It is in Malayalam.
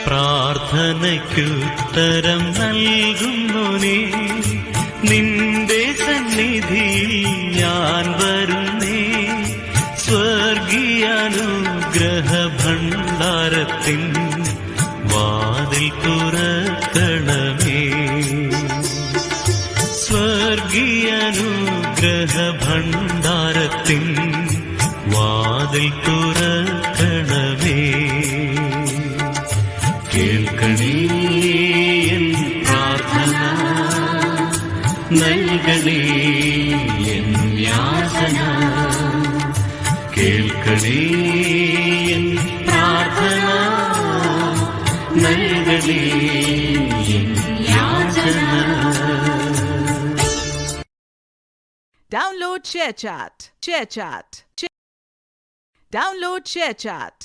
പ്രാർത്ഥനയ്ക്കുത്തരം നൽകുന്നോനേ, നിന്റെ സന്നിധിയിൽ ഞാൻ വരുന്നേ. സ്വർഗീയാനുഗ്രഹ ഭണ്ഡാരത്തിൻ വാതിൽ തുറക്കണമേ. സ്വർഗീയാനുഗ്രഹ ഭണ്ഡാരത്തിൻ വാതിൽ തുറക്കണമേ. കേൾക്കണേ എൻ പ്രാർത്ഥന, നൽകണേ എൻ യാചന. കേൾക്കണേ എൻ പ്രാർത്ഥന, നൽകണേ എൻ യാചന. Download ShareChat. Download ShareChat.